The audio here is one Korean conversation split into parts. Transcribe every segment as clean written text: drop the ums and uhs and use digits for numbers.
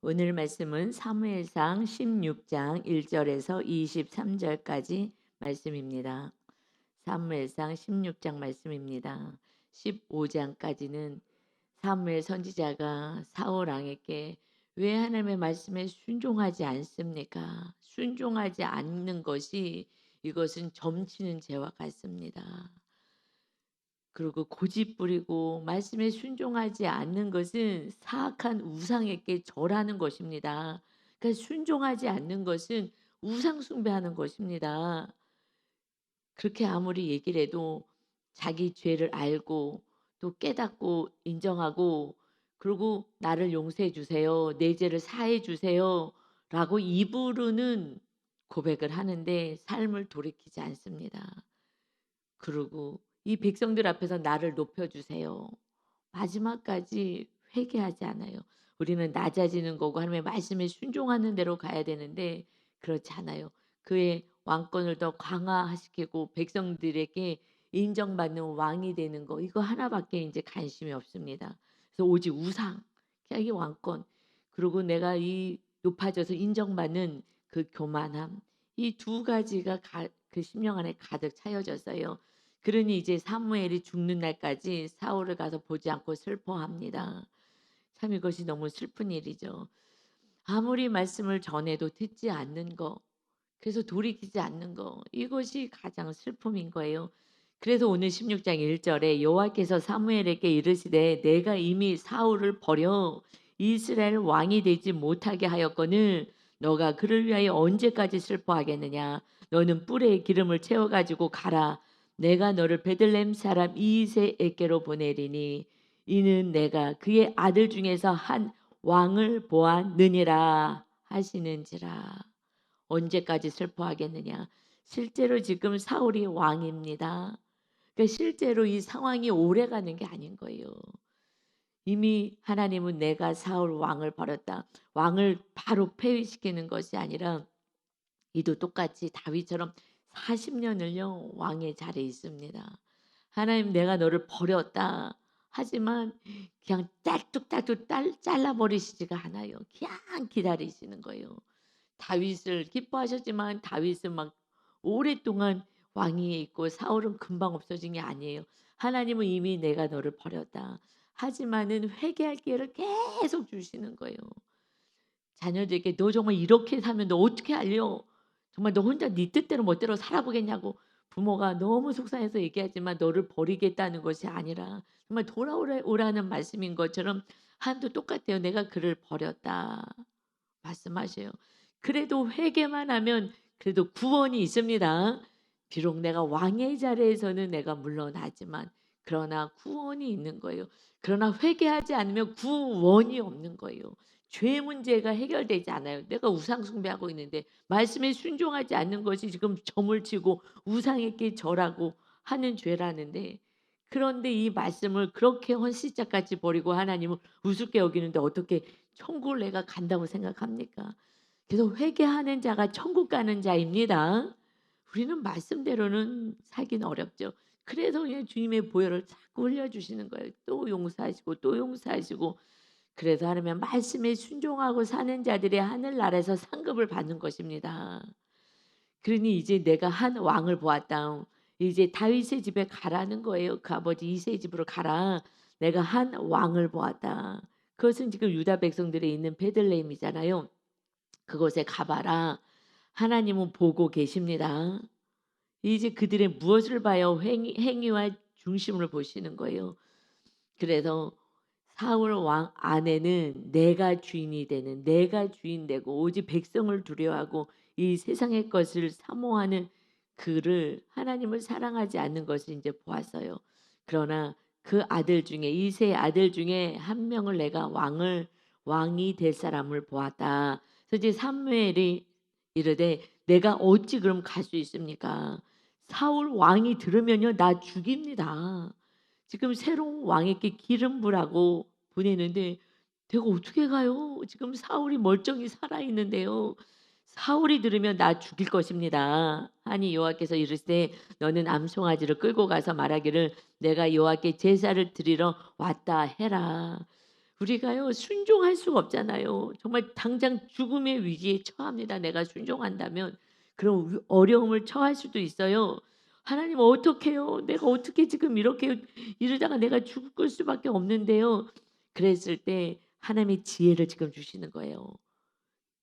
오늘 말씀은 사무엘상 16장 1절에서 23절까지 말씀입니다. 사무엘상 16장 말씀입니다. 15장까지는 사무엘 선지자가 사울 왕에게 왜 하나님의 말씀에 순종하지 않습니까? 순종하지 않는 것이 이것은 점치는 죄와 같습니다. 그리고 고집 부리고 말씀에 순종하지 않는 것은 사악한 우상에게 절하는 것입니다. 그러니까 순종하지 않는 것은 우상 숭배하는 것입니다. 그렇게 아무리 얘기를 해도 자기 죄를 알고 또 깨닫고 인정하고 그리고 나를 용서해 주세요. 내 죄를 사해 주세요. 라고 입으로는 고백을 하는데 삶을 돌이키지 않습니다. 그러고 이 백성들 앞에서 나를 높여 주세요. 마지막까지 회개하지 않아요. 우리는 낮아지는 거고 하나님의 말씀에 순종하는 대로 가야 되는데 그렇지 않아요. 그의 왕권을 더 강화시키고 백성들에게 인정받는 왕이 되는 거 이거 하나밖에 이제 관심이 없습니다. 그래서 오직 우상, 자기 왕권 그리고 내가 이 높아져서 인정받는 그 교만함 이 두 가지가 그 심령 안에 가득 차여졌어요. 그러니 이제 사무엘이 죽는 날까지 사울을 가서 보지 않고 슬퍼합니다. 참 이것이 너무 슬픈 일이죠. 아무리 말씀을 전해도 듣지 않는 거, 그래서 돌이키지 않는 거, 이것이 가장 슬픔인 거예요. 그래서 오늘 16장 1절에 여호와께서 사무엘에게 이르시되 내가 이미 사울을 버려 이스라엘 왕이 되지 못하게 하였거늘 너가 그를 위하여 언제까지 슬퍼하겠느냐 너는 뿔에 기름을 채워 가지고 가라 내가 너를 베들레헴 사람 이새에게로 보내리니 이는 내가 그의 아들 중에서 한 왕을 보았느니라 하시는지라. 언제까지 슬퍼하겠느냐. 실제로 지금 사울이 왕입니다. 그러니까 실제로 이 상황이 오래가는 게 아닌 거예요. 이미 하나님은 내가 사울 왕을 버렸다. 왕을 바로 폐위시키는 것이 아니라 이도 똑같이 다윗처럼 40년을요 왕의 자리에 있습니다. 하나님 내가 너를 버렸다. 하지만 그냥 딸뚝딸뚝 잘라버리시지가 않아요. 그냥 기다리시는 거예요. 다윗을 기뻐하셨지만 다윗은 막 오랫동안 왕위에 있고 사울은 금방 없어진 게 아니에요. 하나님은 이미 내가 너를 버렸다. 하지만은 회개할 기회를 계속 주시는 거예요. 자녀들에게 너 정말 이렇게 살면 너 어떻게 알려? 정말 너 혼자 네 뜻대로 멋대로 살아보겠냐고 부모가 너무 속상해서 얘기하지만 너를 버리겠다는 것이 아니라 정말 돌아오라는 말씀인 것처럼 한도 똑같아요. 내가 그를 버렸다. 말씀하셔요. 그래도 회개만 하면 그래도 구원이 있습니다. 비록 내가 왕의 자리에서는 내가 물러나지만 그러나 구원이 있는 거예요. 그러나 회개하지 않으면 구원이 없는 거예요. 죄 문제가 해결되지 않아요. 내가 우상 숭배하고 있는데 말씀에 순종하지 않는 것이 지금 점을 치고 우상에게 절하고 하는 죄라는데 그런데 이 말씀을 그렇게 헌신자까지 버리고 하나님을 우습게 여기는데 어떻게 천국을 내가 간다고 생각합니까? 그래서 회개하는 자가 천국 가는 자입니다. 우리는 말씀대로는 살기는 어렵죠. 그래서 그냥 주님의 보혈을 자꾸 흘려주시는 거예요. 또 용서하시고 또 용서하시고 그래서 하나님의 말씀에 순종하고 사는 자들의 하늘나라에서 상급을 받는 것입니다. 그러니 이제 내가 한 왕을 보았다. 이제 다윗의 집에 가라는 거예요. 그 아버지 이새의 집으로 가라. 내가 한 왕을 보았다. 그것은 지금 유다 백성들이 있는 베들레헴이잖아요. 그곳에 가봐라. 하나님은 보고 계십니다. 이제 그들의 무엇을 봐요? 행위와 중심을 보시는 거예요. 그래서 사울 왕 안에는 내가 주인이 되는 내가 주인 되고 오직 백성을 두려워하고 이 세상의 것을 사모하는 그를 하나님을 사랑하지 않는 것을 이제 보았어요. 그러나 그 아들 중에 이세 아들 중에 한 명을 내가 왕이 될 사람을 보았다. 그래서 이제 사무엘이 이르되 내가 어찌 그럼 갈 수 있습니까? 사울 왕이 들으면요 나 죽입니다. 지금 새로운 왕에게 기름 부라고 보내는데 내가 어떻게 가요? 지금 사울이 멀쩡히 살아 있는데요. 사울이 들으면 나 죽일 것입니다. 하니 여호와께서 이르시되 너는 암송아지를 끌고 가서 말하기를 내가 여호와께 제사를 드리러 왔다 해라. 우리가요 순종할 수가 없잖아요. 정말 당장 죽음의 위기에 처합니다. 내가 순종한다면 그런 어려움을 처할 수도 있어요. 하나님 어떡해요? 내가 어떻게 지금 이렇게 이러다가 내가 죽을 수밖에 없는데요. 그랬을 때 하나님이 지혜를 지금 주시는 거예요.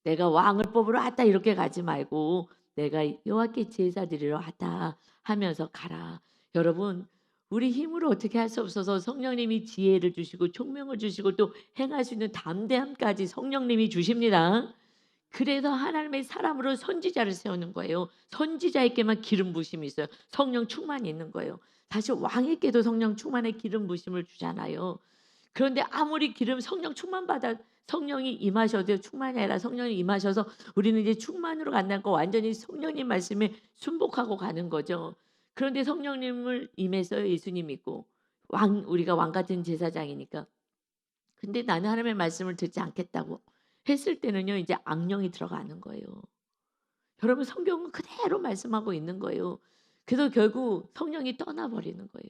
내가 왕을 뽑으러 왔다 이렇게 가지 말고 내가 여호와께 제사 드리러 왔다 하면서 가라. 여러분 우리 힘으로 어떻게 할 수 없어서 성령님이 지혜를 주시고 총명을 주시고 또 행할 수 있는 담대함까지 성령님이 주십니다. 그래서 하나님의 사람으로 선지자를 세우는 거예요. 선지자에게만 기름 부심이 있어요. 성령 충만이 있는 거예요. 사실 왕에게도 성령 충만의 기름 부심을 주잖아요. 그런데 아무리 기름 성령 충만 받아 성령이 임하셔도 충만이 아니라 성령이 임하셔서 우리는 이제 충만으로 간다는 거 완전히 성령님 말씀에 순복하고 가는 거죠. 그런데 성령님을 임해서 예수님 믿고 왕 우리가 왕 같은 제사장이니까 근데 나는 하나님의 말씀을 듣지 않겠다고 했을 때는요. 이제 악령이 들어가는 거예요. 여러분 성경은 그대로 말씀하고 있는 거예요. 그래서 결국 성령이 떠나버리는 거예요.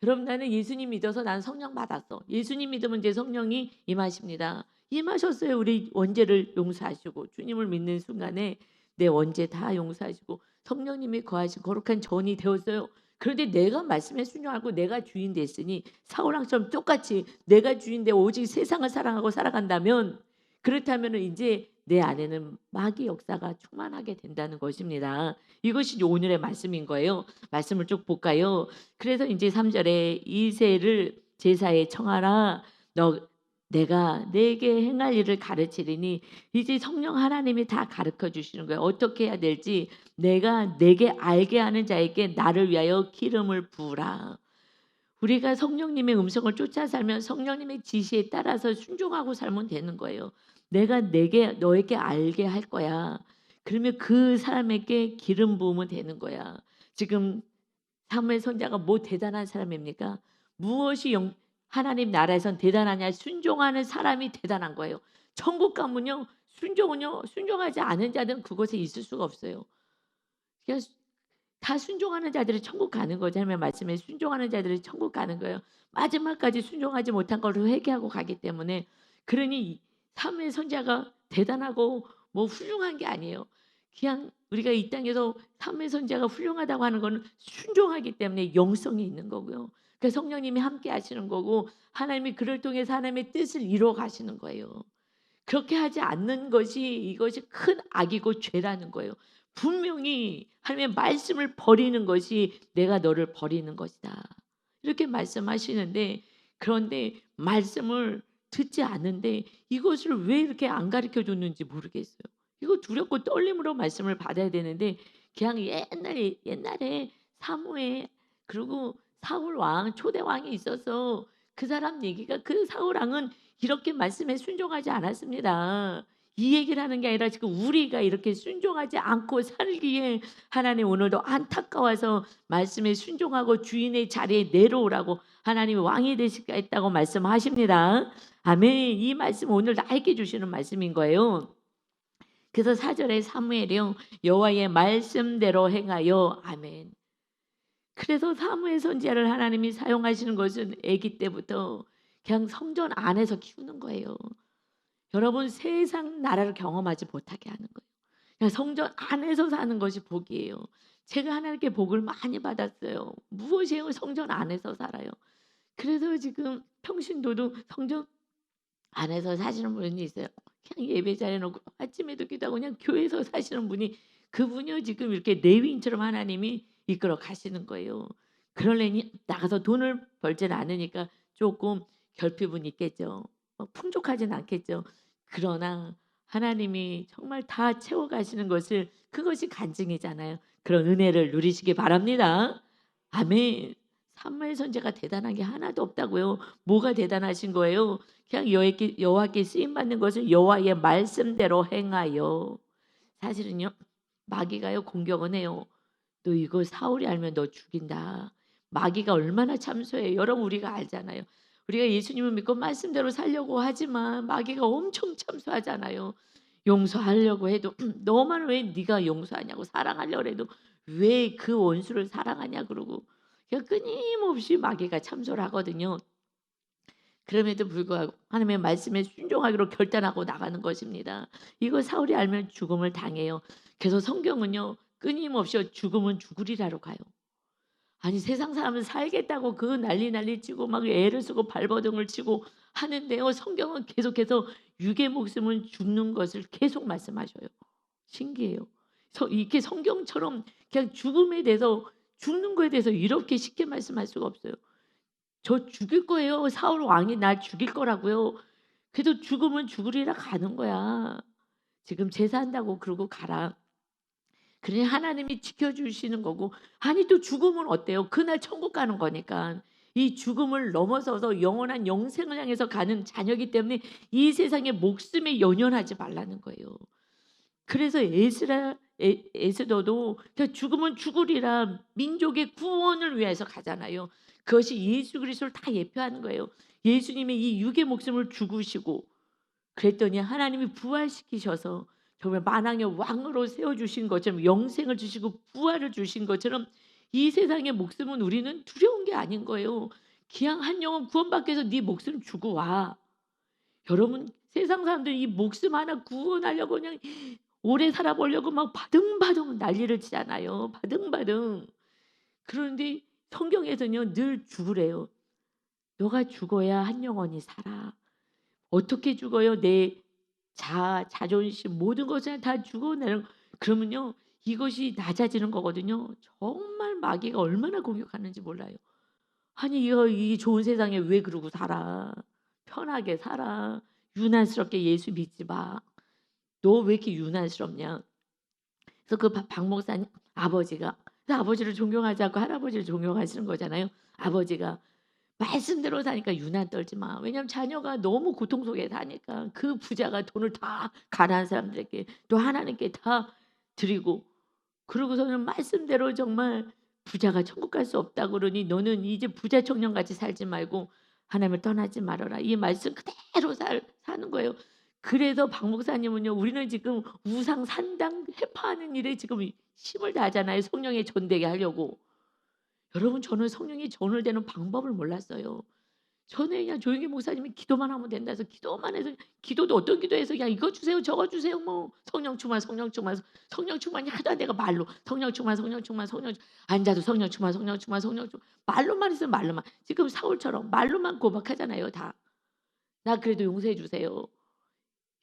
여러분 나는 예수님 믿어서 난 성령 받았어. 예수님 믿으면 이제 성령이 임하십니다. 임하셨어요. 우리 원죄를 용서하시고 주님을 믿는 순간에 내 원죄 다 용서하시고 성령님이 거하신 거룩한 전이 되었어요. 그런데 내가 말씀에 순종하고 내가 주인 됐으니 사울왕처럼 똑같이 내가 주인데 오직 세상을 사랑하고 살아간다면 그렇다면 이제 내 안에는 마귀 역사가 충만하게 된다는 것입니다. 이것이 오늘의 말씀인 거예요. 말씀을 쭉 볼까요? 그래서 이제 3절에 이새를 제사에 청하라. 너 내가 내게 행할 일을 가르치리니 이제 성령 하나님이 다 가르쳐 주시는 거예요. 어떻게 해야 될지 내가 내게 알게 하는 자에게 나를 위하여 기름을 부으라. 우리가 성령님의 음성을 쫓아 살면 성령님의 지시에 따라서 순종하고 살면 되는 거예요. 내가 내게 너에게 알게 할 거야. 그러면 그 사람에게 기름 부으면 되는 거야. 지금 사무엘 선지자가 뭐 대단한 사람입니까? 무엇이 하나님 나라에선 대단하냐? 순종하는 사람이 대단한 거예요. 천국 가면요. 순종은요. 순종하지 않은 자들은 그곳에 있을 수가 없어요. 그냥 다 순종하는 자들이 천국 가는 거죠. 하나님의 말씀에 순종하는 자들이 천국 가는 거예요. 마지막까지 순종하지 못한 걸 회개하고 가기 때문에 그러니 사무엘 선지자가 대단하고 뭐 훌륭한 게 아니에요. 그냥 우리가 이 땅에서 사무엘 선지자가 훌륭하다고 하는 거는 순종하기 때문에 영성이 있는 거고요. 그러니까 성령님이 함께 하시는 거고 하나님이 그를 통해서 하나님의 뜻을 이루어 가시는 거예요. 그렇게 하지 않는 것이 이것이 큰 악이고 죄라는 거예요. 분명히 하나님의 말씀을 버리는 것이 내가 너를 버리는 것이다. 이렇게 말씀하시는데 그런데 말씀을 듣지 않는데 이것을 왜 이렇게 안 가르쳐 줬는지 모르겠어요. 이거 두렵고 떨림으로 말씀을 받아야 되는데 그냥 옛날에 사무엘 그리고 사울 왕 초대 왕이 있어서 그 사람 얘기가 그 사울 왕은 이렇게 말씀에 순종하지 않았습니다. 이 얘기를 하는 게 아니라 지금 우리가 이렇게 순종하지 않고 살기에 하나님 오늘도 안타까워서 말씀에 순종하고 주인의 자리에 내려오라고 하나님이 왕이 되시겠다고 말씀하십니다. 아멘. 이 말씀 오늘 나에게 주시는 말씀인 거예요. 그래서 4절에 사무엘이요 여호와의 말씀대로 행하여 아멘. 그래서 사무엘 선지자를 하나님이 사용하시는 것은 아기 때부터 그냥 성전 안에서 키우는 거예요. 여러분 세상 나라를 경험하지 못하게 하는 거예요. 그냥 성전 안에서 사는 것이 복이에요. 제가 하나님께 복을 많이 받았어요. 무엇이에요? 성전 안에서 살아요. 그래서 지금 평신도도 성전 안에서 사시는 분이 있어요. 그냥 예배 자리에 놓고 아침에도 기도하고 그냥 교회에서 사시는 분이 그분이요 지금 이렇게 레위인처럼 하나님이 이끌어 가시는 거예요. 그러려니 나가서 돈을 벌지는 않으니까 조금 결핍은 있겠죠. 풍족하진 않겠죠. 그러나 하나님이 정말 다 채워 가시는 것을 그것이 간증이잖아요. 그런 은혜를 누리시기 바랍니다. 아멘. 사무엘 선지자가 대단한 게 하나도 없다고요. 뭐가 대단하신 거예요? 그냥 여호와께 쓰임 받는 것을 여호와의 말씀대로 행하여. 사실은요. 마귀가요 공격은 해요. 너 이거 사울이 알면 너 죽인다. 마귀가 얼마나 참소해요. 여러분 우리가 알잖아요. 우리가 예수님을 믿고 말씀대로 살려고 하지만 마귀가 엄청 참소하잖아요. 용서하려고 해도 너만 왜 네가 용서하냐고 사랑하려고 해도 왜 그 원수를 사랑하냐 그러고 그냥 끊임없이 마귀가 참소를 하거든요. 그럼에도 불구하고 하나님의 말씀에 순종하기로 결단하고 나가는 것입니다. 이거 사울이 알면 죽음을 당해요. 그래서 성경은요, 끊임없이 죽음은 죽으리라로 가요. 아니 세상 사람은 살겠다고 그 난리 치고 막 애를 쓰고 발버둥을 치고 하는데요. 성경은 계속해서 육의 목숨은 죽는 것을 계속 말씀하셔요. 신기해요. 이렇게 성경처럼 그냥 죽음에 대해서 죽는 거에 대해서 이렇게 쉽게 말씀할 수가 없어요. 저 죽일 거예요. 사울 왕이 날 죽일 거라고요. 그래도 죽으면 죽으리라 가는 거야. 지금 제사한다고 그러고 가라. 그러니 하나님이 지켜주시는 거고 아니 또 죽음은 어때요? 그날 천국 가는 거니까. 이 죽음을 넘어서서 영원한 영생을 향해서 가는 자녀이기 때문에 이 세상의 목숨에 연연하지 말라는 거예요. 그래서 에스더도 죽으면 죽으리라 민족의 구원을 위해서 가잖아요. 그것이 예수 그리스도를 다 예표하는 거예요. 예수님의 이 육의 목숨을 죽으시고 그랬더니 하나님이 부활시키셔서 정말 만왕의 왕으로 세워주신 것처럼 영생을 주시고 부활을 주신 것처럼 이 세상의 목숨은 우리는 두려운 게 아닌 거예요. 기왕 한 영혼 구원받기 위해서 네 목숨 주고 와. 여러분 세상 사람들이 이 목숨 하나 구원하려고 그냥 오래 살아보려고 막 바등바등 난리를 치잖아요. 바등바등. 그런데 성경에서는요 늘 죽으래요. 너가 죽어야 한 영혼이 살아. 어떻게 죽어요? 내 자존심 모든 것을 다 죽어내는 그러면요 이것이 낮아지는 거거든요. 정말 마귀가 얼마나 공격하는지 몰라요. 아니 이거 이 좋은 세상에 왜 그러고 살아? 편하게 살아. 유난스럽게 예수 믿지 마. 너 왜 이렇게 유난스럽냐? 그래서 그 박 목사님 아버지가 그래서 아버지를 존경하지 않고 할아버지를 존경하시는 거잖아요. 아버지가 말씀대로 사니까 유난 떨지 마. 왜냐하면 자녀가 너무 고통 속에 사니까 그 부자가 돈을 다 가난한 사람들에게 또 하나님께 다 드리고 그러고서는 말씀대로 정말 부자가 천국 갈 수 없다 그러니 너는 이제 부자 청년같이 살지 말고 하나님을 떠나지 말아라. 이 말씀 그대로 사는 거예요. 그래서 박 목사님은요. 우리는 지금 우상 산당 해파하는 일에 지금 힘을 다하잖아요. 성령에 전되게 하려고. 여러분 저는 성령이 전월되는 방법을 몰랐어요. 저는 그냥 조용히 목사님이 기도만 하면 된다 해서 기도만 해서 기도도 어떤 기도해서 그냥 이거 주세요 저거 주세요 뭐 성령 충만 성령 충만 성령 충만이 하도 안 내가 말로 성령 충만 성령 충만 성령 앉아도 성령 충만 성령 충만 성령 충만 말로만 있으면 말로만 지금 사울처럼 말로만 고백하잖아요 다. 나 그래도 용서해 주세요.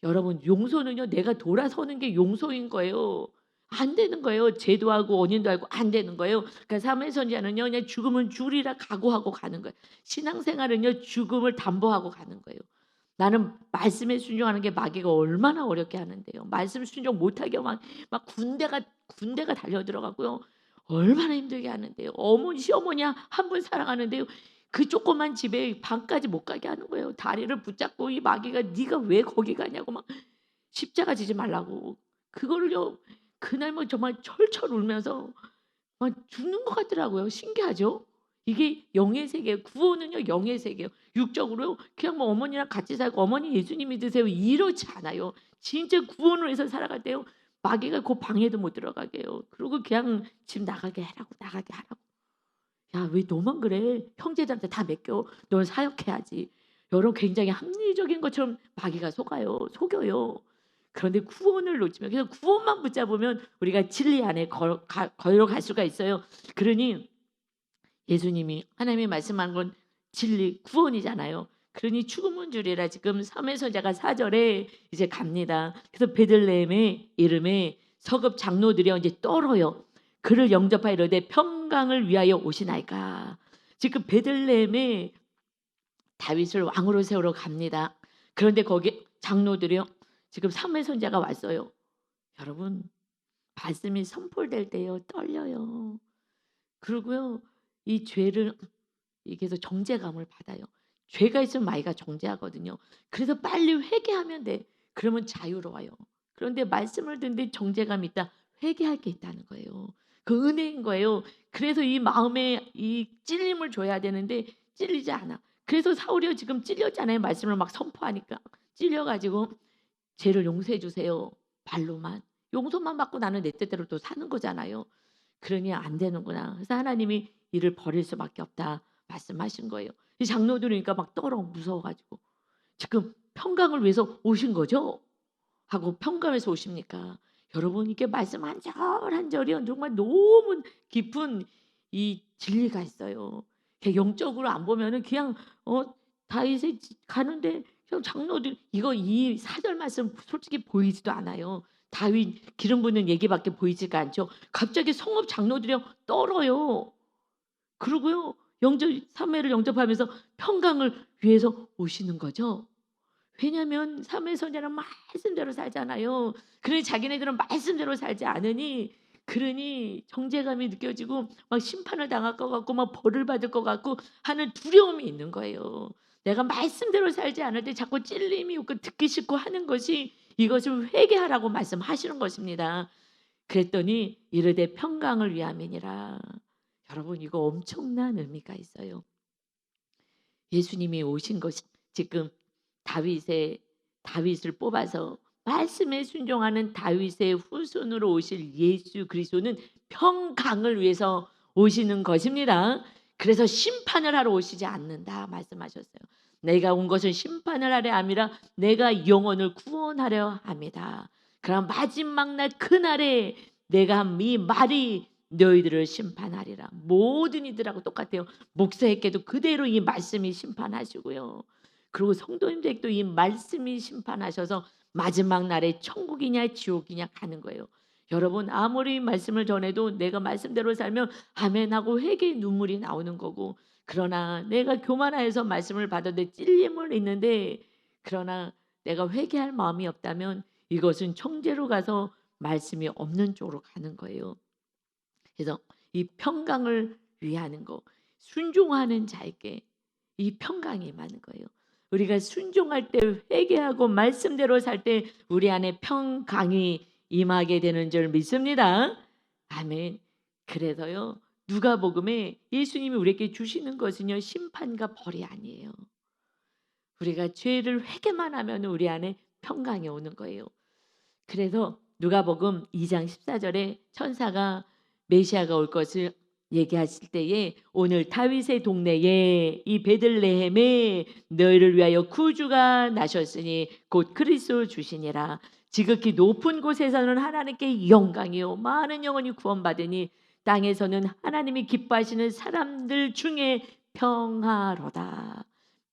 여러분 용서는요 내가 돌아서는 게 용서인 거예요. 안 되는 거예요. 죄도 하고 원인도 알고 안 되는 거예요. 그러니까 삶의 선지자는요 그냥 죽음은 죽으리라 각오하고 가는 거예요. 신앙생활은요 죽음을 담보하고 가는 거예요. 나는 말씀에 순종하는 게 마귀가 얼마나 어렵게 하는데요. 말씀 순종 못하게 막 군대가 달려 들어가고요. 얼마나 힘들게 하는데요. 어머니 시어머니 한 분 사랑하는데요. 그 조그만 집에 방까지 못 가게 하는 거예요. 다리를 붙잡고 이 마귀가 네가 왜 거기 가냐고 막 십자가 지지 말라고. 그거를요. 그날 뭐 정말 철철 울면서 막 죽는 것 같더라고요. 신기하죠? 이게 영의 세계, 구원은요 영의 세계예요. 육적으로 그냥 뭐 어머니랑 같이 살고 어머니 예수님 믿으세요 이렇지 않아요. 진짜 구원을 위해서 살아갈 때요. 마귀가 그 방에도 못 들어가게 해요. 그리고 그냥 집 나가게 하라고 나가게 하라고. 야 왜 너만 그래? 형제들한테 다 맡겨. 넌 사역해야지. 여러분 굉장히 합리적인 것처럼 마귀가 속여요. 그런데 구원을 놓치면 그래서 구원만 붙잡으면 우리가 진리 안에 걸어갈 수가 있어요. 그러니 예수님이 하나님이 말씀한 건 진리 구원이잖아요. 그러니 죽음은 줄이라 지금 삼의 선자가 4절에 이제 갑니다. 그래서 베들레헴의 이름에 서급 장로들이 이제 떨어요. 그를 영접하여 이르되 평강을 위하여 오시나이까. 지금 베들레헴에 다윗을 왕으로 세우러 갑니다. 그런데 거기 장로들이요. 지금 삼의 선자가 왔어요. 여러분 말씀이 선포될 때요 떨려요. 그리고요 이 죄를 이게 서 정죄감을 받아요. 죄가 있으면 마귀가 정죄하거든요. 그래서 빨리 회개하면 돼. 그러면 자유로워요. 그런데 말씀을 듣는데 정죄감이 있다. 회개할 게 있다는 거예요. 그 은혜인 거예요. 그래서 이 마음에 이 찔림을 줘야 되는데 찔리지 않아. 그래서 사울이 지금 찔렸잖아요. 말씀을 막 선포하니까 찔려가지고 죄를 용서해 주세요. 말로만 용서만 받고 나는 내 뜻대로 또 사는 거잖아요. 그러니 안 되는구나. 그래서 하나님이 이를 버릴 수밖에 없다 말씀하신 거예요. 이 장로들이니까 막 떨어 무서워가지고 지금 평강을 위해서 오신 거죠? 하고 평강에서 오십니까? 여러분 이게 말씀 한 절 한 절이 정말 너무 깊은 이 진리가 있어요. 그냥 영적으로 안 보면은 그냥 다윗의 가는데 그냥 장로들 이거 이 사절 말씀 솔직히 보이지도 않아요. 다윗 기름 부는 얘기밖에 보이지가 않죠. 갑자기 성읍 장로들이 떨어요. 그러고요. 영접 사무엘을 영접하면서 평강을 위해서 오시는 거죠. 왜냐하면 사무엘 선지자는 말씀대로 살잖아요. 그러니 자기네들은 말씀대로 살지 않으니 그러니 정죄감이 느껴지고 막 심판을 당할 것 같고 막 벌을 받을 것 같고 하는 두려움이 있는 거예요. 내가 말씀대로 살지 않을 때 자꾸 찔림이 오고 듣기 싫고 하는 것이 이것을 회개하라고 말씀하시는 것입니다. 그랬더니 이르되 평강을 위함이니라. 여러분 이거 엄청난 의미가 있어요. 예수님이 오신 것이 지금 다윗을 뽑아서 말씀에 순종하는 다윗의 후손으로 오실 예수 그리스도는 평강을 위해서 오시는 것입니다. 그래서 심판을 하러 오시지 않는다 말씀하셨어요. 내가 온 것은 심판을 하려 함이라 내가 영혼을 구원하려 함이다. 그럼 마지막 날 그날에 내가 한 이 말이 너희들을 심판하리라. 모든 이들하고 똑같아요. 목사에게도 그대로 이 말씀이 심판하시고요. 그리고 성도님들도 이 말씀이 심판하셔서 마지막 날에 천국이냐 지옥이냐 가는 거예요. 여러분 아무리 말씀을 전해도 내가 말씀대로 살면 아멘하고 회개의 눈물이 나오는 거고, 그러나 내가 교만하여서 말씀을 받았는데 찔림을 있는데 그러나 내가 회개할 마음이 없다면 이것은 청제로 가서 말씀이 없는 쪽으로 가는 거예요. 그래서 이 평강을 위하는 거, 순종하는 자에게 이 평강이 임하는 거예요. 우리가 순종할 때 회개하고 말씀대로 살 때 우리 안에 평강이 임하게 되는 줄 믿습니다. 아멘. 그래서요 누가복음에 예수님이 우리에게 주시는 것은요 심판과 벌이 아니에요. 우리가 죄를 회개만 하면 우리 안에 평강이 오는 거예요. 그래서 누가복음 2장 14절에 천사가 메시아가 올 것을 얘기하실 때에 오늘 다윗의 동네에 이 베들레헴에 너희를 위하여 구주가 나셨으니 곧 그리스도 주시니라. 지극히 높은 곳에서는 하나님께 영광이요 많은 영혼이 구원받으니 땅에서는 하나님이 기뻐하시는 사람들 중에 평화로다.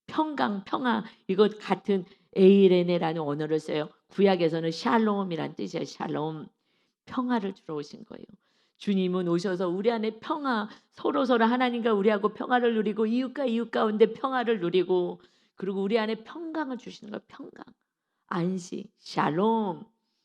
평강, 평화 이것 같은 에이레네라는 언어를 써요. 구약에서는 샬롬이란 뜻이에요. 샬롬, 평화를 주러 오신 거예요. 주님은 오셔서 우리 안에 평화, 서로 하나님과 우리하고 평화를 누리고 이웃과 이웃 가운데 평화를 누리고 그리고 우리 안에 평강을 주시는 거예요. 평강, 안식, 샬롬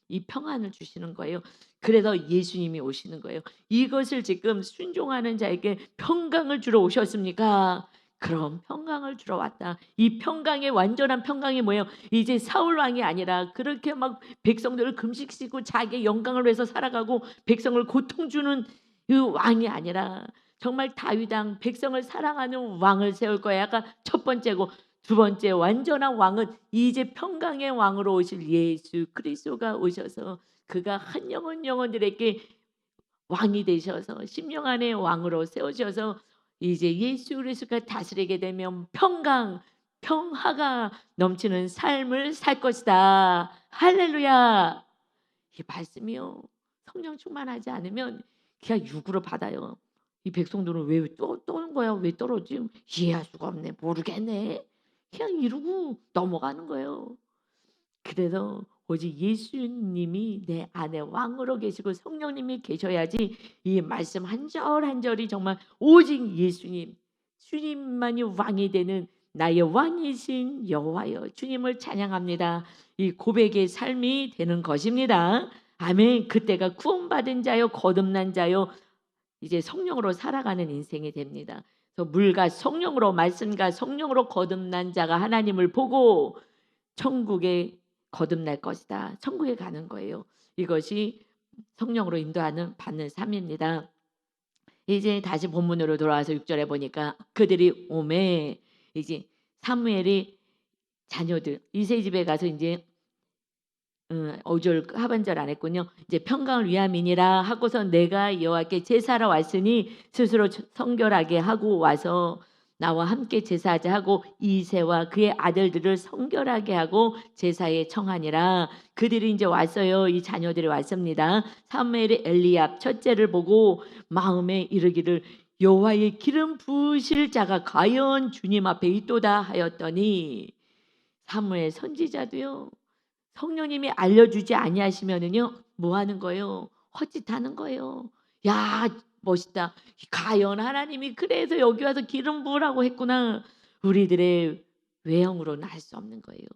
이 평안을 주시는 거예요. 그래서 예수님이 오시는 거예요. 이것을 지금 순종하는 자에게 평강을 주러 오셨습니까? 그럼 평강을 주러 왔다. 이 평강의 완전한 평강이 뭐예요? 이제 사울 왕이 아니라 그렇게 막 백성들을 금식시키고 자기의 영광을 위해서 살아가고 백성을 고통 주는 그 왕이 아니라 정말 다윗 왕 백성을 사랑하는 왕을 세울 거야. 아까 첫 번째고 두 번째 완전한 왕은 이제 평강의 왕으로 오실 예수 그리스도가 오셔서 그가 한 영혼들에게 왕이 되셔서 심령 안에 왕으로 세우셔서 이제 예수 그리스도가 다스리게 되면 평강, 평화가 넘치는 삶을 살 것이다. 할렐루야. 이 말씀이요. 성령 충만하지 않으면 그냥 육으로 받아요. 이 백성들은 왜 떠는 거야? 왜 떨어지? 이해할 수가 없네. 모르겠네. 그냥 이러고 넘어가는 거예요. 그래서 오직 예수님이 내 안에 왕으로 계시고 성령님이 계셔야지 이 말씀 한 절 한 절이 정말 오직 예수님, 주님만이 왕이 되는 나의 왕이신 여호와여 주님을 찬양합니다. 이 고백의 삶이 되는 것입니다. 아멘. 그때가 구원받은 자요 거듭난 자요 이제 성령으로 살아가는 인생이 됩니다. 그래서 물과 성령으로 말씀과 성령으로 거듭난 자가 하나님을 보고 천국에 거듭날 것이다. 천국에 가는 거예요. 이것이 성령으로 인도하는 받는 삶입니다. 이제 다시 본문으로 돌아와서 6절에 보니까 그들이 오매 이제 사무엘이 자녀들 이세 집에 가서 이제 5절 하반절 안 했군요. 이제 평강을 위함이니라 하고서 내가 여호와께 제사하러 왔으니 스스로 성결하게 하고 와서 나와 함께 제사하자 하고 이새와 그의 아들들을 성결하게 하고 제사에 청하니라. 그들이 이제 왔어요. 이 자녀들이 왔습니다. 사무엘이 엘리압 첫째를 보고 마음에 이르기를 여호와의 기름 부으실 자가 과연 주님 앞에 있도다 하였더니 사무엘 선지자도요. 성령님이 알려주지 아니하시면은요 뭐 하는 거예요? 헛짓하는 거예요. 야 멋있다. 과연 하나님이 그래서 여기 와서 기름 부으라고 했구나. 우리들의 외형으로는 할 수 없는 거예요.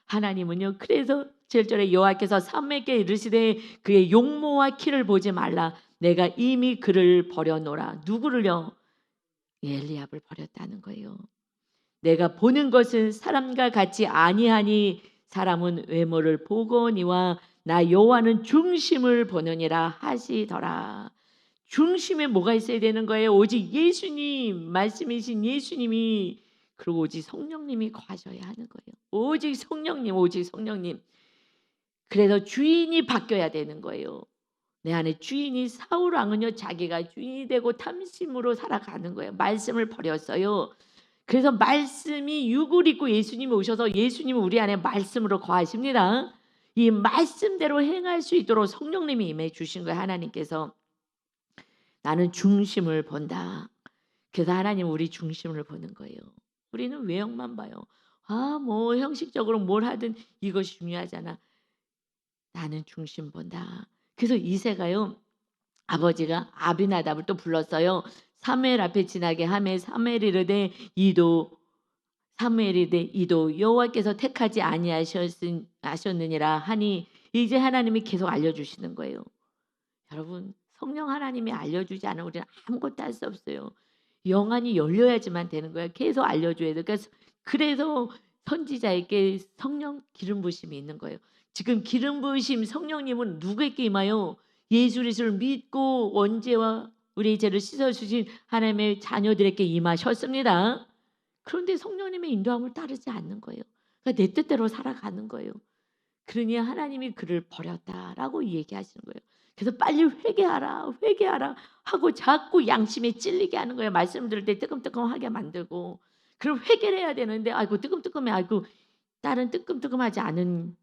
하나님은요 그래서 7절에 여호와께서 사무엘에게 이르시되 그의 용모와 키를 보지 말라. 내가 이미 그를 버려놓으라. 누구를요? 엘리압을 버렸다는 거예요. 내가 보는 것은 사람과 같이 아니하니 사람은 외모를 보거니와 나 여호와는 중심을 보느니라 하시더라. 중심에 뭐가 있어야 되는 거예요? 오직 예수님, 말씀이신 예수님이, 그리고 오직 성령님이 거하셔야 하는 거예요. 오직 성령님, 오직 성령님. 그래서 주인이 바뀌어야 되는 거예요. 내 안에 주인이 사울 왕은요 자기가 주인이 되고 탐심으로 살아가는 거예요. 말씀을 버렸어요. 그래서 말씀이 육을 입고 예수님이 오셔서 예수님은 우리 안에 말씀으로 거하십니다. 이 말씀대로 행할 수 있도록 성령님이 임해 주신 거예요. 하나님께서. 나는 중심을 본다. 그래서 하나님 우리 중심을 보는 거예요. 우리는 외형만 봐요. 뭐 형식적으로 뭘 하든 이것이 중요하잖아. 나는 중심 본다. 그래서 이새가요 아버지가 아비나답을 또 불렀어요. 사무엘 앞에 지나게 하매 사무엘이 이르되 이도 여호와께서 택하지 아니하셨느니라 하니 이제 하나님이 계속 알려주시는 거예요. 여러분 성령 하나님이 알려주지 않으면 우리는 아무것도 할 수 없어요. 영안이 열려야지만 되는 거예요. 계속 알려줘야 돼요. 그래서 선지자에게 성령 기름 부으심이 있는 거예요. 지금 기름 부으심 성령님은 누구에게 임하여? 예수 그리스도를 믿고 원죄와 우리의 죄를 씻어주신 하나님의 자녀들에게 임하셨습니다. 그런데 성령님의 인도함을 따르지 않는 거예요. 그러니까 내 뜻대로 살아가는 거예요. 그러니 하나님이 그를 버렸다라고 얘기하시는 거예요. 그래서 빨리 회개하라 하고 자꾸 양심에 찔리게 하는 거예요. 말씀 들을 때 뜨끔뜨끔하게 만들고. 그럼 회개를 해야 되는데 아이고 뜨끔뜨끔해. 아이고 딸은 뜨끔뜨끔하지 않은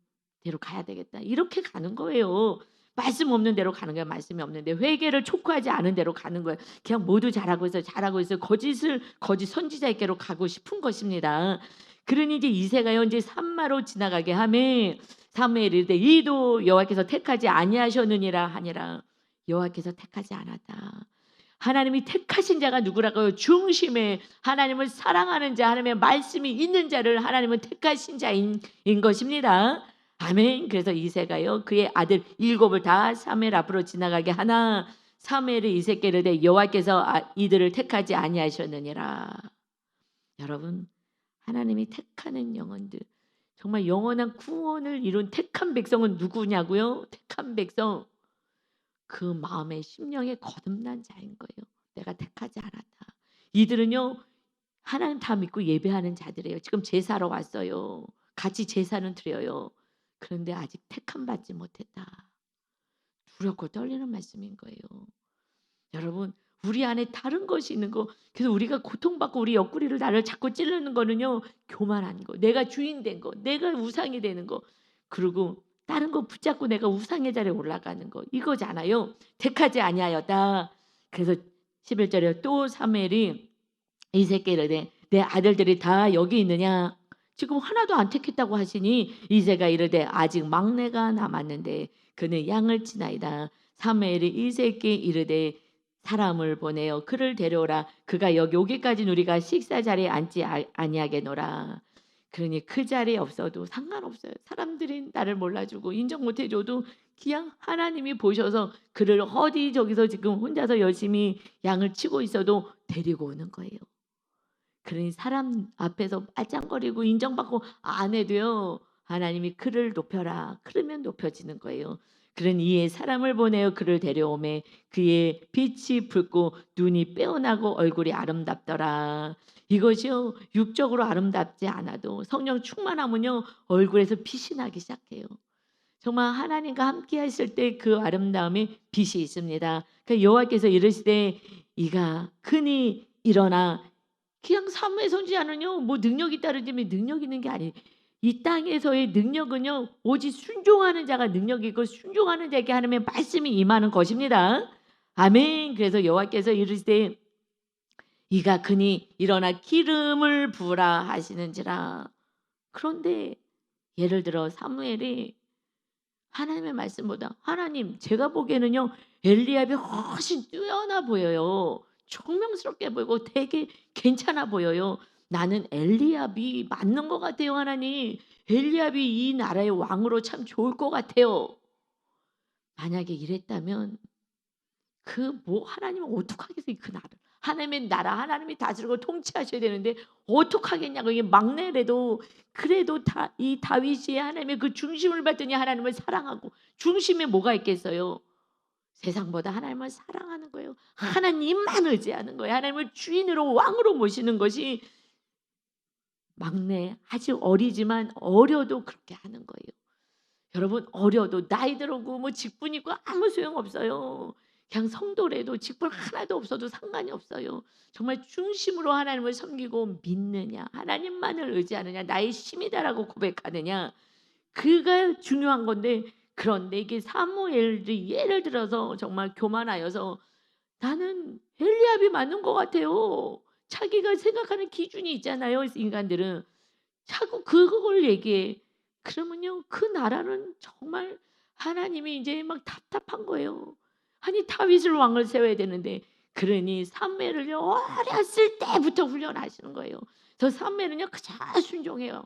대로 가야 되겠다. 이렇게 가는 거예요. 말씀 없는 대로 가는 거예요. 말씀이 없는데 회개를 촉구하지 않은 대로 가는 거예요. 그냥 모두 잘하고 있어 거짓 선지자에게로 가고 싶은 것입니다. 그러니 이제 이새가요 이제 산마로 지나가게 하매 사무엘이 이르되 이도 여호와께서 택하지 아니하셨느니라 하니라. 여호와께서 택하지 않았다. 하나님이 택하신 자가 누구라고요? 중심에 하나님을 사랑하는 자, 하나님의 말씀이 있는 자를 하나님은 택하신 자인 것입니다. 아멘. 그래서 이새가요 그의 아들 7을 다 사무엘 앞으로 지나가게 하나 사무엘이 이새께 이르되 여호와께서 이들을 택하지 아니하셨느니라. 여러분 하나님이 택하는 영혼들, 정말 영원한 구원을 이룬 택한 백성은 누구냐고요? 택한 백성, 그 마음의 심령에 거듭난 자인 거예요. 내가 택하지 않았다. 이들은요 하나님 다 믿고 예배하는 자들이에요. 지금 제사로 왔어요. 같이 제사는 드려요. 그런데 아직 택함 받지 못했다. 두렵고 떨리는 말씀인 거예요. 여러분 우리 안에 다른 것이 있는 거, 그래서 우리가 고통받고 우리 옆구리를 나를 자꾸 찌르는 거는요 교만한 거, 내가 주인 된 거, 내가 우상이 되는 거, 그리고 다른 거 붙잡고 내가 우상의 자리에 올라가는 거, 이거잖아요. 택하지 아니하였다. 그래서 11절에 또 사무엘이 이새끼를 내 아들들이 다 여기 있느냐? 지금 하나도 안 택했다고 하시니 이새가 이르되 아직 막내가 남았는데 그는 양을 치나이다. 사무엘이 이새께 이르되 사람을 보내어 그를 데려오라. 그가 여기 오기까지 우리가 식사 자리에 앉지 아니하겠노라. 그러니 그 자리에 없어도 상관없어요. 사람들이 나를 몰라주고 인정 못해줘도 그냥 하나님이 보셔서 그를 어디 저기서 지금 혼자서 열심히 양을 치고 있어도 데리고 오는 거예요. 그러니 사람 앞에서 빨짱거리고 인정받고 안 해도요 하나님이 그를 높여라. 그러면 높여지는 거예요. 그러니 이에 사람을 보내어 그를 데려오매 그의 빛이 붉고 눈이 빼어나고 얼굴이 아름답더라. 이것이요 육적으로 아름답지 않아도 성령 충만하면요 얼굴에서 빛이 나기 시작해요. 정말 하나님과 함께 하실 때 그 아름다움에 빛이 있습니다. 그러니까 여호와께서 이르시되 이가 크니 일어나 그냥 사무엘 선지자는요, 뭐 능력이 따르지만 능력 있는 게 아니에요. 이 땅에서의 능력은요, 오직 순종하는 자가 능력이고 순종하는 자에게 하나님의 말씀이 임하는 것입니다. 아멘. 그래서 여호와께서 이르시되 이가 크니 일어나 기름을 부으라 하시는지라. 그런데 예를 들어 사무엘이 하나님의 말씀보다 하나님 제가 보기에는요 엘리압이 훨씬 뛰어나 보여요. 총명스럽게 보이고 되게 괜찮아 보여요. 나는 엘리압이 맞는 것 같아요 하나님. 엘리압이 이 나라의 왕으로 참 좋을 것 같아요. 만약에 이랬다면 그 뭐 하나님은 어떡하겠어요 그 나라. 하나님의 나라 하나님이 다스리고 통치하셔야 되는데 어떡하겠냐고. 이게 막내래도 그래도 이 다윗이 하나님의 그 중심을 받더니 하나님을 사랑하고 중심에 뭐가 있겠어요? 세상보다 하나님을 사랑하는 거예요. 하나님만 의지하는 거예요. 하나님을 주인으로 왕으로 모시는 것이 막내 아직 어리지만 어려도 그렇게 하는 거예요. 여러분 어려도 나이 들고 뭐 직분 있고 아무 소용없어요. 그냥 성도래도 직분 하나도 없어도 상관이 없어요. 정말 중심으로 하나님을 섬기고 믿느냐 하나님만을 의지하느냐 나의 힘이다라고 고백하느냐 그가 중요한 건데 그런데 이게 사무엘이 예를 들어서 정말 교만하여서 나는 엘리압이 맞는 것 같아요. 자기가 생각하는 기준이 있잖아요. 인간들은 자꾸 그걸 얘기해. 그러면요 그 나라는 정말 하나님이 이제 막 답답한 거예요. 아니 다윗을 왕을 세워야 되는데 그러니 사무엘을요 어렸을 때부터 훈련하시는 거예요. 저 사무엘은요 그저 순종해요.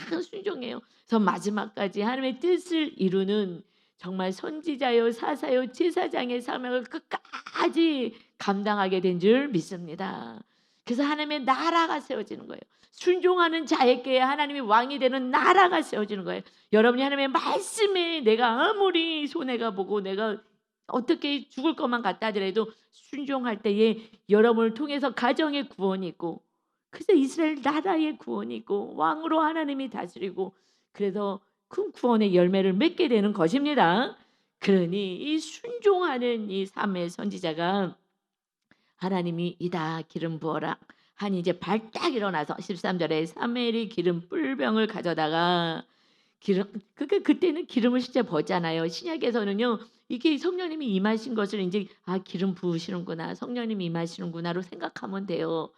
그냥 순종해요. 그래서 마지막까지 하나님의 뜻을 이루는 정말 선지자요 사사요 제사장의 사명을 끝까지 감당하게 된 줄 믿습니다. 그래서 하나님의 나라가 세워지는 거예요. 순종하는 자에게 하나님이 왕이 되는 나라가 세워지는 거예요. 여러분이 하나님의 말씀에 내가 아무리 손해가 보고 내가 어떻게 죽을 것만 같다 하더라도 순종할 때에 여러분을 통해서 가정의 구원이 있고 그래서 이스라엘 나라의 구원이 있고 왕으로 하나님이 다스리고 그래서 큰 구원의 열매를 맺게 되는 것입니다. 그러니 이 순종하는 이 삶의 선지자가 하나님이 이다 기름 부어라 하니 이제 발딱 일어나서 13절에 사무엘이 기름 뿔병을 가져다가 기름 그때는 기름을 실제 벗잖아요. 신약에서는요 이게 성령님이 임하신 것을 이제 기름 부으시는구나 성령님이 임하시는구나로 생각하면 돼요.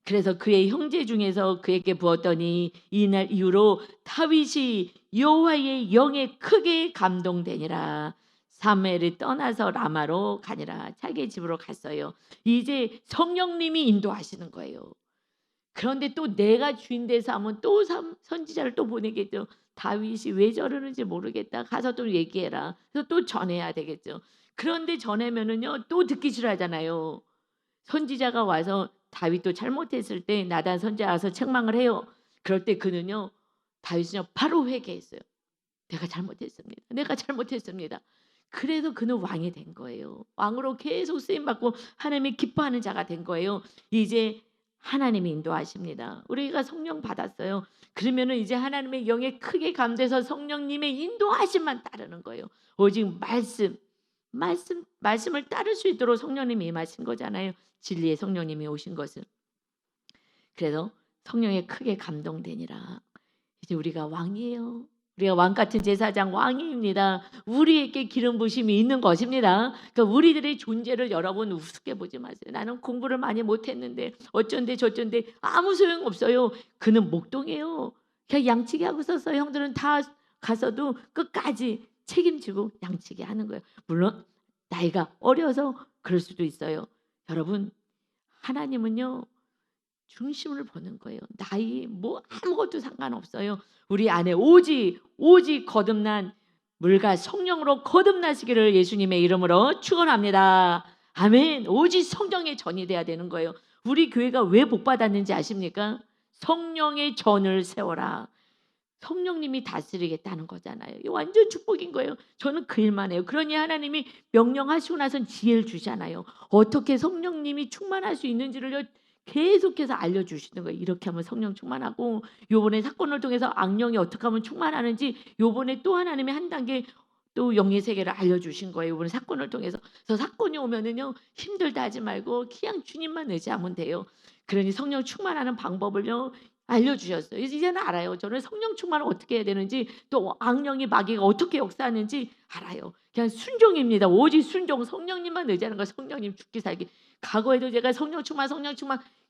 그래서 그의 형제 중에서 그에게 부었더니 이날 이후로 다윗이 여호와의 영에 크게 감동되니라. 사무엘이 떠나서 라마로 가니라. 자기 집으로 갔어요. 이제 성령님이 인도하시는 거예요. 그런데 또 내가 주인 돼서 하면 또 선지자를 또 보내겠죠. 다윗이 왜 저러는지 모르겠다. 가서 또 얘기해라. 그래서 또 전해야 되겠죠. 그런데 전하면은요 또 듣기 싫어하잖아요. 선지자가 와서 다윗도 잘못했을 때 나단 선지자 와서 책망을 해요. 그럴 때 그는요 다윗은요 바로 회개했어요. 내가 잘못했습니다. 내가 잘못했습니다. 그래서 그는 왕이 된 거예요. 왕으로 계속 쓰임 받고 하나님이 기뻐하는 자가 된 거예요. 이제 하나님이 인도하십니다. 우리가 성령 받았어요. 그러면은 이제 하나님의 영에 크게 감돼서 성령님의 인도하심만 따르는 거예요. 오직 말씀을 따를 수 있도록 성령님이 임하신 거잖아요. 진리의 성령님이 오신 것은. 그래서 성령에 크게 감동되니라. 이제 우리가 왕이에요. 우리가 왕 같은 제사장 왕입니다. 우리에게 기름 부심이 있는 것입니다. 그러니까 우리들의 존재를 여러분 우습게 보지 마세요. 나는 공부를 많이 못했는데 어쩐데 저쩐데 아무 소용 없어요. 그는 목동이에요. 그냥 양치기 하고 있었어요. 형들은 다 가서도 끝까지 책임지고 양치기 하는 거예요. 물론 나이가 어려서 그럴 수도 있어요. 여러분 하나님은요 중심을 보는 거예요. 나이 뭐 아무것도 상관없어요. 우리 안에 오직 거듭난 물과 성령으로 거듭나시기를 예수님의 이름으로 축원합니다. 아멘. 오직 성령의 전이 돼야 되는 거예요. 우리 교회가 왜 복 받았는지 아십니까? 성령의 전을 세워라. 성령님이 다스리겠다는 거잖아요. 이거 완전 축복인 거예요. 저는 그 일만 해요. 그러니 하나님이 명령하시고 나선 지혜를 주잖아요. 어떻게 성령님이 충만할 수 있는지를 계속해서 알려주시는 거예요. 이렇게 하면 성령 충만하고 요번에 사건을 통해서 악령이 어떻게 하면 충만하는지 요번에 또 하나님이 한 단계 또 영의 세계를 알려주신 거예요. 이번 사건을 통해서. 그래서 사건이 오면은요 힘들다 하지 말고 그냥 주님만 의지하면 돼요. 그러니 성령 충만하는 방법을요 알려주셨어요. 이제는 알아요. 저는 성령 충만을 어떻게 해야 되는지 또 악령이 마귀가 어떻게 역사하는지 알아요. 그냥 순종입니다. 오직 순종. 성령님만 의지하는 거예요. 성령님 죽기 살기. 과거에도 제가 성령 충만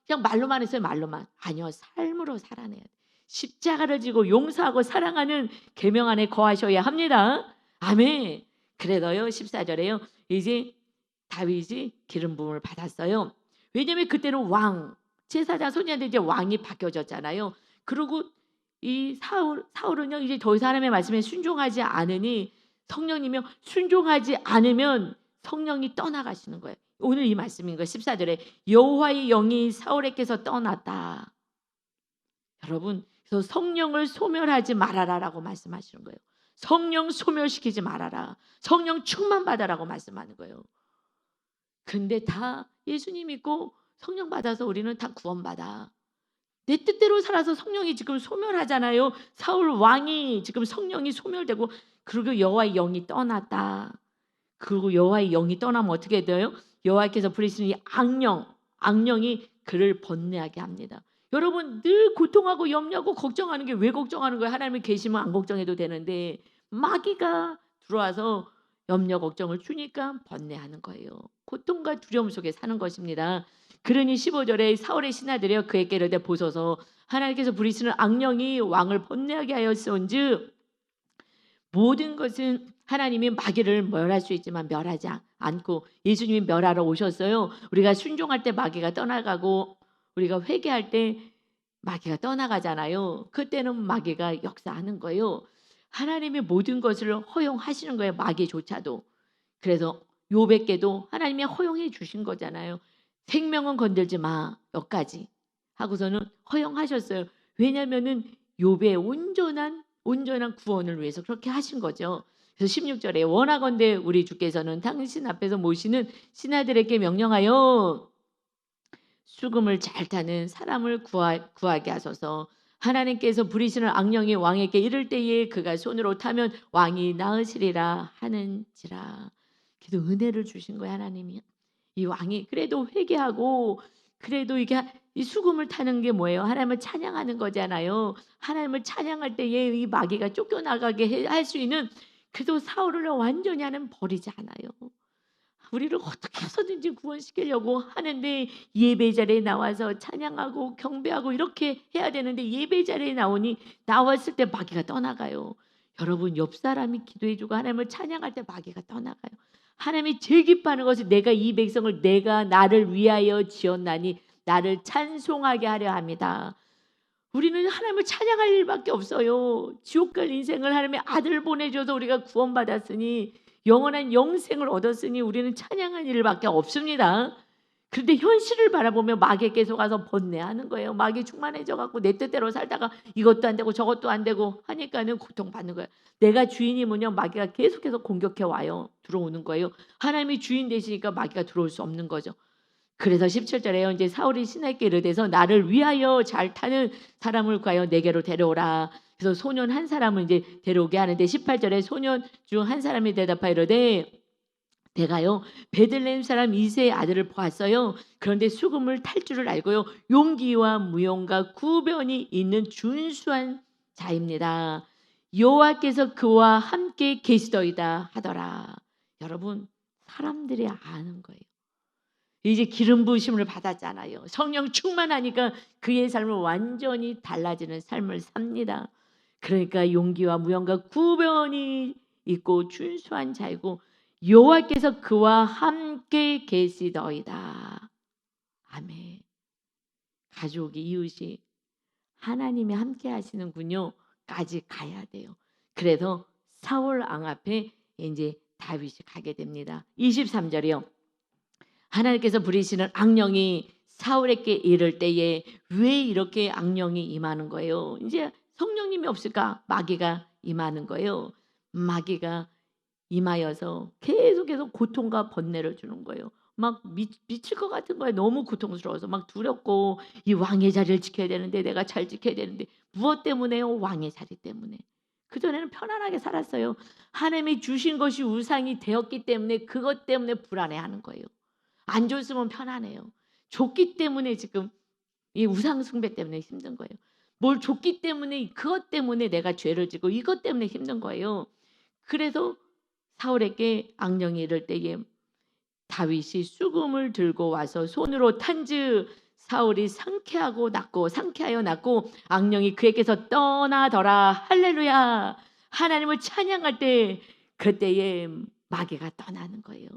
그냥 말로만 했어요. 말로만. 아니요. 삶으로 살아내야 돼요. 십자가를 지고 용서하고 사랑하는 계명 안에 거하셔야 합니다. 아멘. 그래서요 14절에요. 이제 다윗이 기름 부음을 받았어요. 왜냐하면 그때는 왕 제사장 손이한테 이제 왕이 바뀌어졌잖아요. 그리고 이 사울은요 이제 더 이상 하나님의 말씀에 순종하지 않으니 성령님이 순종하지 않으면 성령이 떠나가시는 거예요. 오늘 이 말씀인 거예요. 14절에 여호와의 영이 사울에게서 떠났다. 여러분, 그래서 성령을 소멸하지 말아라라고 말씀하시는 거예요. 성령 소멸시키지 말아라. 성령 충만 받아라고 말씀하는 거예요. 근데 다 예수님 믿고 성령 받아서 우리는 다 구원받아. 내 뜻대로 살아서 성령이 지금 소멸하잖아요. 사울 왕이 지금 성령이 소멸되고 그리고 여호와의 영이 떠났다. 그리고 여호와의 영이 떠나면 어떻게 돼요? 여호와께서 부리시는 이 악령이 그를 번뇌하게 합니다. 여러분 늘 고통하고 염려하고 걱정하는 게 왜 걱정하는 거예요? 하나님이 계시면 안 걱정해도 되는데 마귀가 들어와서 염려 걱정을 주니까 번뇌하는 거예요. 고통과 두려움 속에 사는 것입니다. 그러니 15절에 사울의 신하들이여 그에게 이르되 보소서 하나님께서 부리시는 악령이 왕을 번뇌하게 하였은즉 모든 것은 하나님이 마귀를 멸할 수 있지만 멸하지 않고 예수님이 멸하러 오셨어요. 우리가 순종할 때 마귀가 떠나가고 우리가 회개할 때 마귀가 떠나가잖아요. 그때는 마귀가 역사하는 거예요. 하나님이 모든 것을 허용하시는 거예요. 마귀조차도. 그래서 욥에게도 하나님이 허용해 주신 거잖아요. 생명은 건들지 마. 여기까지 하고서는 허용하셨어요. 왜냐하면은 욥의 온전한 구원을 위해서 그렇게 하신 거죠. 그래서 16절에 원하건대 우리 주께서는 당신 앞에서 모시는 신하들에게 명령하여 수금을 잘 타는 사람을 구하게 하소서. 하나님께서 부리시는 악령이 왕에게 이를 때에 그가 손으로 타면 왕이 나으시리라 하는지라. 그래도 은혜를 주신 거예요. 하나님이. 이 왕이 그래도 회개하고 그래도 이게 이 수금을 타는 게 뭐예요? 하나님을 찬양하는 거잖아요. 하나님을 찬양할 때에 이 마귀가 쫓겨나가게 할 수 있는 그래도 사울을 완전히 하나님 버리지 않아요. 우리를 어떻게 해서든지 구원시키려고 하는데 예배 자리에 나와서 찬양하고 경배하고 이렇게 해야 되는데 예배 자리에 나왔을 때 마귀가 떠나가요. 여러분 옆 사람이 기도해주고 하나님을 찬양할 때 마귀가 떠나가요. 하나님이 제일 기뻐하는 것이 내가 이 백성을 내가 나를 위하여 지었나니 나를 찬송하게 하려 합니다. 우리는 하나님을 찬양할 일밖에 없어요. 지옥 갈 인생을 하나님의 아들을 보내줘서 우리가 구원받았으니 영원한 영생을 얻었으니 우리는 찬양할 일밖에 없습니다. 그런데 현실을 바라보며 마귀에 계속 와서 번뇌하는 거예요. 마귀 충만해져 갖고 내 뜻대로 살다가 이것도 안 되고 저것도 안 되고 하니까는 고통받는 거예요. 내가 주인이면요 마귀가 계속해서 공격해 와요. 들어오는 거예요. 하나님이 주인 되시니까 마귀가 들어올 수 없는 거죠. 그래서 17절에요. 이제 사울이 신하에게 이르되서 나를 위하여 잘 타는 사람을 구하여 내게로 데려오라. 그래서 소년 한 사람을 이제 데려오게 하는데 18절에 소년 중 한 사람이 대답하여 이르되 내가요 베들레헴 사람 이새의 아들을 보았어요. 그런데 수금을 탈 줄을 알고요 용기와 무용과 구변이 있는 준수한 자입니다. 여호와께서 그와 함께 계시더이다 하더라. 여러분 사람들이 아는 거예요. 이제 기름 부으심을 받았잖아요. 성령 충만하니까 그의 삶을 완전히 달라지는 삶을 삽니다. 그러니까 용기와 무용과 구변이 있고 준수한 자이고 여호와께서 그와 함께 계시더이다. 아멘. 가족이 이웃이 하나님이 함께 하시는군요. 까지 가야 돼요. 그래서 사울 왕 앞에 이제 다윗이 가게 됩니다. 23절이요. 하나님께서 부리시는 악령이 사울에게 이를 때에 왜 이렇게 악령이 임하는 거예요? 이제 성령님이 없을까? 마귀가 임하는 거예요. 마귀가 임하여서 계속해서 고통과 번뇌를 주는 거예요. 막 미칠 것 같은 거예요. 너무 고통스러워서 막 두렵고 이 왕의 자리를 지켜야 되는데 내가 잘 지켜야 되는데 무엇 때문에요? 왕의 자리 때문에. 그전에는 편안하게 살았어요. 하나님이 주신 것이 우상이 되었기 때문에 그것 때문에 불안해하는 거예요. 안 줬으면 편안해요. 줬기 때문에 지금 이 우상 숭배 때문에 힘든 거예요. 뭘 줬기 때문에 그것 때문에 내가 죄를 지고 이것 때문에 힘든 거예요. 그래서 사울에게 악령이 이럴 때에 다윗이 수금을 들고 와서 손으로 탄즉 사울이 상쾌하여 낳고 악령이 그에게서 떠나더라. 할렐루야. 하나님을 찬양할 때 그때에 마귀가 떠나는 거예요.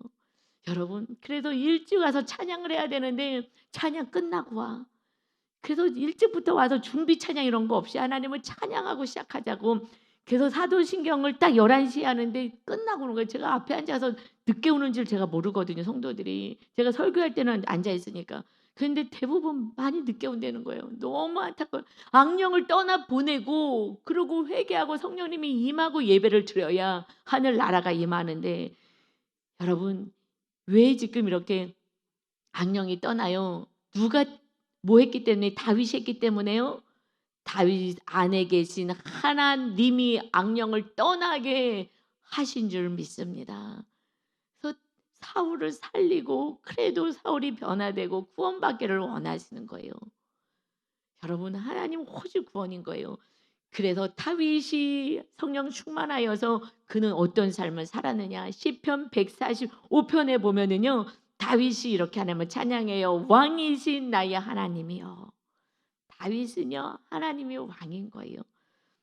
여러분, 그래도 일찍 와서 찬양을 해야 되는데 찬양 끝나고 와. 그래서 일찍부터 와서 준비 찬양 이런 거 없이 하나님을 찬양하고 시작하자고. 그래서 사도신경을 딱 11시에 하는데 끝나고 오는 거예요. 제가 앞에 앉아서 늦게 오는 줄 제가 모르거든요, 성도들이. 제가 설교할 때는 앉아 있으니까. 근데 대부분 많이 늦게 온다는 거예요. 너무 안타까워요. 악령을 떠나 보내고 그러고 회개하고 성령님이 임하고 예배를 드려야 하늘 나라가 임하는데, 여러분, 왜 지금 이렇게 악령이 떠나요? 누가 뭐 했기 때문에? 다윗이 했기 때문에요. 다윗 안에 계신 하나님이 악령을 떠나게 하신 줄 믿습니다. 그래서 사울을 살리고 그래도 사울이 변화되고 구원받기를 원하시는 거예요. 여러분, 하나님 오직 구원인 거예요. 그래서 다윗이 성령 충만하여서 그는 어떤 삶을 살았느냐? 시편 145편에 보면은요, 다윗이 이렇게 하나님을 찬양해요. 왕이신 나의 하나님이여. 다윗은요, 하나님이 왕인 거예요.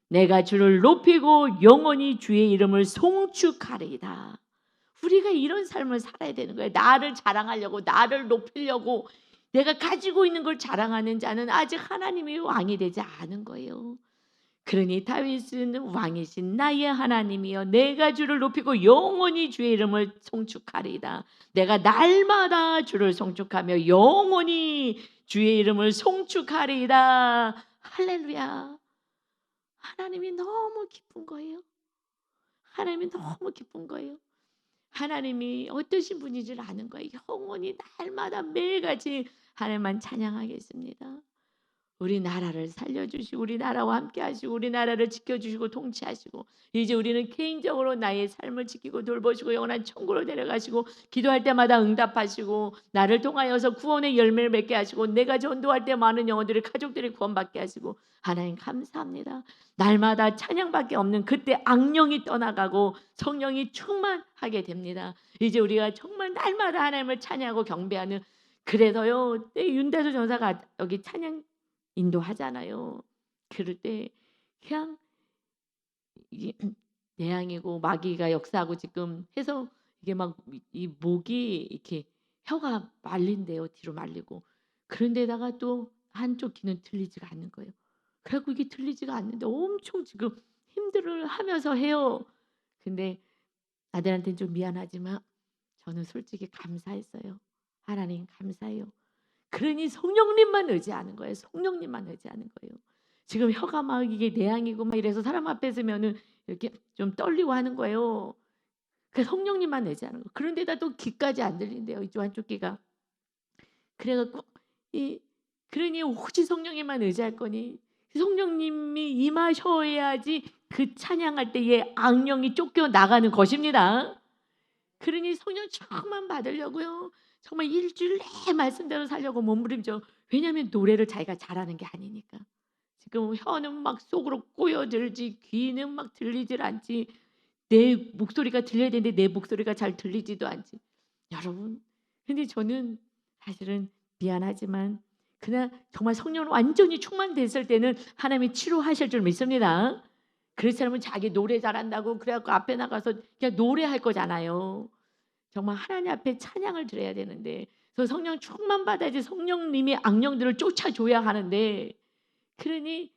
내가 주를 높이고 영원히 주의 이름을 송축하리이다. 우리가 이런 삶을 살아야 되는 거예요. 나를 자랑하려고, 나를 높이려고 내가 가지고 있는 걸 자랑하는 자는 아직 하나님이 왕이 되지 않은 거예요. 그러니 다윗은 왕이신 나의 하나님이여, 내가 주를 높이고 영원히 주의 이름을 송축하리이다. 내가 날마다 주를 송축하며 영원히 주의 이름을 송축하리이다. 할렐루야. 하나님이 너무 기쁜 거예요. 하나님이 너무 기쁜 거예요. 하나님이 어떠신 분인지를 아는 거예요. 영원히 날마다 매일같이 하나님만 찬양하겠습니다. 우리 나라를 살려주시고 우리 나라와 함께 하시고 우리 나라를 지켜주시고 통치하시고, 이제 우리는 개인적으로 나의 삶을 지키고 돌보시고 영원한 천국으로 데려가시고 기도할 때마다 응답하시고 나를 통하여서 구원의 열매를 맺게 하시고 내가 전도할 때 많은 영혼들이 가족들이 구원받게 하시고, 하나님 감사합니다. 날마다 찬양밖에 없는 그때 악령이 떠나가고 성령이 충만하게 됩니다. 이제 우리가 정말 날마다 하나님을 찬양하고 경배하는, 그래서요 윤다수 전사가 여기 찬양 인도하잖아요. 그럴 때 그냥 내향이고 마귀가 역사하고 지금 해서 이게 막 이 목이 이렇게 혀가 말린대요. 뒤로 말리고. 그런데다가 또 한쪽 귀는 들리지가 않는 거예요. 그래갖고 이게 들리지가 않는데 엄청 지금 힘들을 하면서 해요. 근데 아들한테는 좀 미안하지만 저는 솔직히 감사했어요. 하나님 감사해요. 그러니 성령님만 의지하는 거예요. 성령님만 의지하는 거예요. 지금 혀가 막 이게 내향이고 막 이래서 사람 앞에 서면은 이렇게 좀 떨리고 하는 거예요. 그 성령님만 의지하는 거. 그런데다 또 귀까지 안 들린대요. 이쪽 한쪽 귀가. 그래갖고 그러니 혹시 성령님만 의지할 거니 성령님이 임하셔야지 그 찬양할 때에 악령이 쫓겨 나가는 것입니다. 그러니 성령 충만 받으려고요. 정말 일주일 내 말씀대로 살려고 몸부림쳐. 왜냐하면 노래를 자기가 잘하는 게 아니니까. 지금 혀는 막 속으로 꼬여들지 귀는 막 들리질 않지. 내 목소리가 들려야 되는데 내 목소리가 잘 들리지도 않지. 여러분, 근데 저는 사실은 미안하지만 그냥 정말 성령 완전히 충만됐을 때는 하나님이 치료하실 줄 믿습니다. 그런 사람은 자기 노래 잘한다고 그래갖고 앞에 나가서 그냥 노래할 거잖아요. 정말 하나님 앞에 찬양을 드려야 되는데, 그 성령 충만 받아야지 성령님이 악령들을 쫓아줘야 하는데, 그러니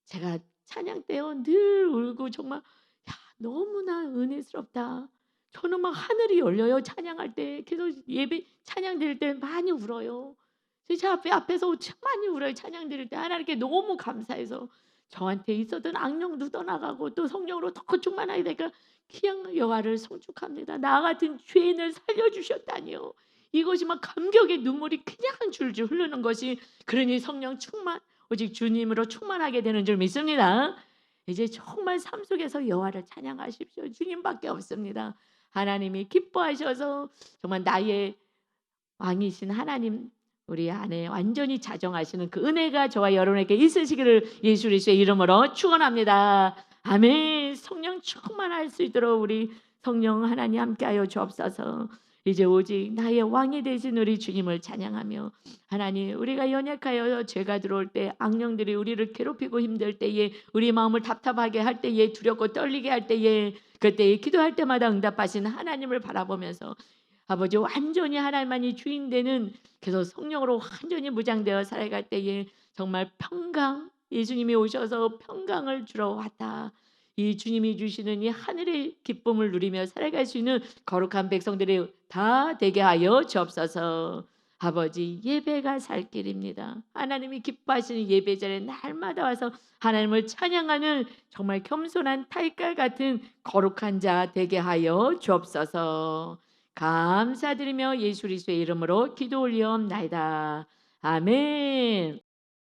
제가 찬양 때요 늘 울고 정말 너무나 은혜스럽다. 저는 막 하늘이 열려요 찬양할 때. 계속 예배 찬양 드릴 때 많이 울어요. 제 앞에서 참 많이 울어요. 찬양 드릴 때 하나님께 너무 감사해서 저한테 있었던 악령도 떠나가고 또 성령으로 더 충만하게 되니까 그냥 여호와를 송축합니다. 나 같은 죄인을 살려주셨다니요. 이것이 막 감격의 눈물이 그냥 줄줄 흐르는 것이, 그러니 성령 충만 오직 주님으로 충만하게 되는 줄 믿습니다. 이제 정말 삶 속에서 여호와를 찬양하십시오. 주님밖에 없습니다. 하나님이 기뻐하셔서 정말 나의 왕이신 하나님 우리 안에 완전히 자정하시는 그 은혜가 저와 여러분에게 있으시기를 예수 그리스도의 이름으로 축원합니다. 아멘. 성령 충만할 수 있도록 우리 성령 하나님 함께하여 주옵소서. 이제 오직 나의 왕이 되신 우리 주님을 찬양하며 하나님 우리가 연약하여 죄가 들어올 때 악령들이 우리를 괴롭히고 힘들 때에 우리 마음을 답답하게 할 때에 두렵고 떨리게 할 때에 그때에 기도할 때마다 응답하시는 하나님을 바라보면서 아버지 완전히 하나님만이 주인 되는 계속 성령으로 완전히 무장되어 살아갈 때에 정말 평강 예수님이 오셔서 평강을 주러 왔다. 이 주님이 주시는 이 하늘의 기쁨을 누리며 살아갈 수 있는 거룩한 백성들이 다 되게 하여 주옵소서. 아버지 예배가 살 길입니다. 하나님이 기뻐하시는 예배 자리에 날마다 와서 하나님을 찬양하는 정말 겸손한 탈깔 같은 거룩한 자 되게 하여 주옵소서. 감사드리며 예수 그리스도의 이름으로 기도 올리옵나이다. 아멘.